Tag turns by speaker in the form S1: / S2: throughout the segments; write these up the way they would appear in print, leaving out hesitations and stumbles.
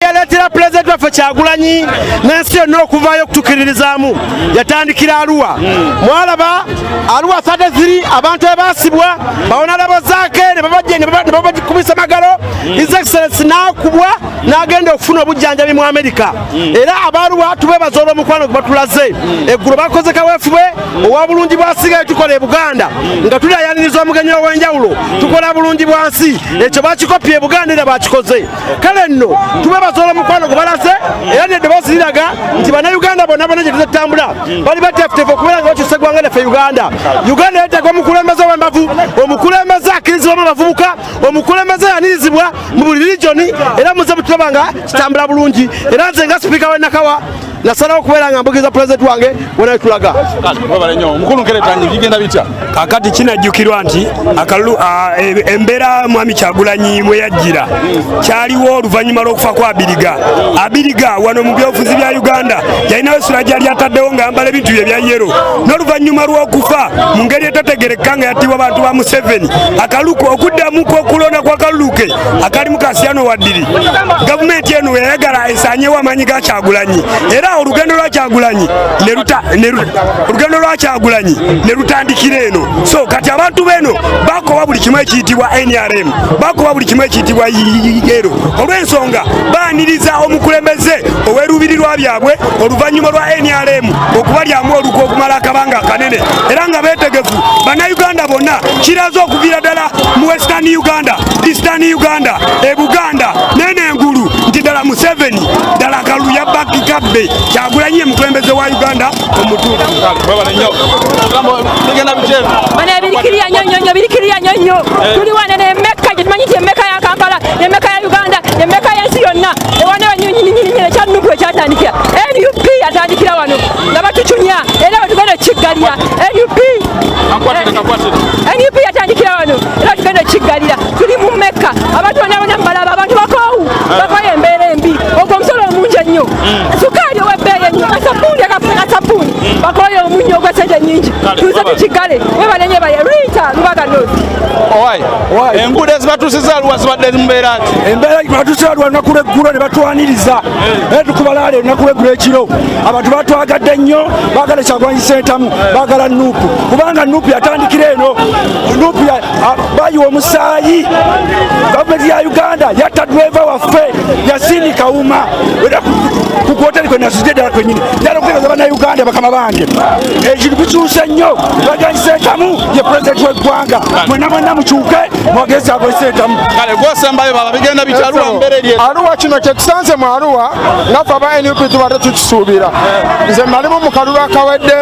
S1: yaletera president waffe Kyagulanyi n'ensi yonna okuvaayo okutukkiririzaamu yatandikira Arua. Mwalaba Arua 33 abantu abaasibwa bawonalabo zaake ne babakubisa magalo. His Excellency n'akubwa n'agenda okufuna obujjanjabi mu Amerika. Era abaarua tubeebaza olw'omukwano gwe batulaze. Eggulu bakoze kaweefube owa bulungi bwasigaye tukola e Buganda nga tulirayaniriza omugenyi ow'enjawulo tukola bulungi bwansi ekyo bakikopye e Buganda era bakikoze. Kale nno tubeebaza olw'omukwano gwe balaze era n'eddoboozi liraga nti bannayuganda bonna gye tuzitambula bali bateefuteefu okubeera nga bakyusa eggwanga lyaffe Uganda. Uganda yeetaaga omukulembeze w'embavu, omukulembeze akkirizibwamu abavubuka, omukulembeze yanirizibwa mu buli regioni era muze mutulaba nga kitambula bulungi. Era nze nga sipiika w'e Nakawa nasalawo okubeera nga mbugiriza pulezidenti wange wena tulaga.
S2: Kakati kinajjukirwa nti embeera mwami Kyagulanyi mwe yajjira kyaliwo oluvannyuma lw'okufa kwa Abiriga wano mu byobufuzi bya Uganda yalinawo essula gyali ataddewo ng'ayambala ebintu bye ebya yero n'oluvannyuma lw'okufa mu ngeri etategerekeka nga yattibwa abantu ba Museveni okuddamu okulonda kwa kaluluke akali mu Kasiyano Waddiri gavumenti eno yayagala esaanyewo amaanyi ga Kyagulanyi era olugendo lwa Kyagulanyi ne lutandikira eno. So kati abantu beno bakoba buli kimu ekiyitibwa NRM, bakoba buli kimu ekiyitibwa yero olw'ensonga baaniriza omukulembeze ow'eruubirirwa byabwe oluvannyuma lwa NRM okubalyamu oluku okumala akabanga akanene era nga beetegefu bannayuganda bonna kiraze okuviira ddala mu Western Uganda, Eastern Uganda, e Buganda n'enengulu nti ddala Museveni ddala kalu yabbakikabbe Kyagulanyi mukulembeze wa Uganda omutuufu.
S3: Birikiriya nyonyo tuli wane ne Mecca gyetumanyi nti Mecca ya Kampala ne Mecca ya Uganda ne Mecca y'ensi yonna ewane wanyonyi ekyannuku ekyatandikira NUP yatandikira wano nga batucunya era batugenda kiggalira NUP yatandikira wano era tugenda kiggalira tuli mu Mecca abantu bonna mbalaba abantu bakoowu bakoye embeera embi ogwo omusolo omungi ennyo sukaali ow'ebbeeyi ennyo kasapuni bakoye omunnyo ogw'essente nnyingi tuze tukiggale webalenye baye Rita Lubaga North.
S4: Enguudo ezibatuusiza Arua zibadde mbeera ki?
S2: Embeera batuusiza Arua lunaku lw'eggulo ne batwaniriza tukubalaale olunaku lw'eggulo ekiro abantu batwagadde nnyo baagala Kyagulanyi Ssentamu baagala Nuupu kubanga Nuupu yatandikira eno Nuupu bayiwa omusaayi gavumenti ya Uganda yatta dweva waffe Yasini Kawuma ku kwoteri kwe nasuzidde ddala kwennyini njala okutegeeza bannayuganda bakama bange ekintu bikyuse nnyo Kyagulanyi Ssentamu ye pulezidenti w'eggwanga mwenna mukyuke mwogeze Kyagulanyi Ssentamu.
S4: Kale gwosembayo baba bigenda bitya Arua mbeera eri
S5: Arua kino kye tusanze mu Arua ngaffe aba NUP tubadde tukisuubira. Nze nalimu mu kalulu akawedde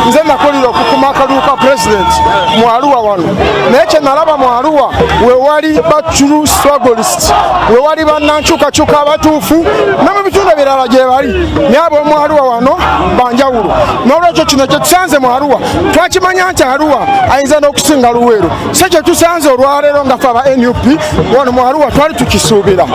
S5: nze nakulira okukuma akalulu ka pulezidenti mu Arua wano naye kye nalaba mu Arua wewali batulu strugglist wewali bannankyukakyuka abatuufu ne mu bitundu ebirala gye bali naye ab'omu Arua wano banjawulo n'olwekyo kino kye tusanze mu Arua twakimanya nti Arua ayinza n'okusinga Luweero si kye tusanze olwaleero nga ffe aba NUP wano mu Arua twali tukisuubira.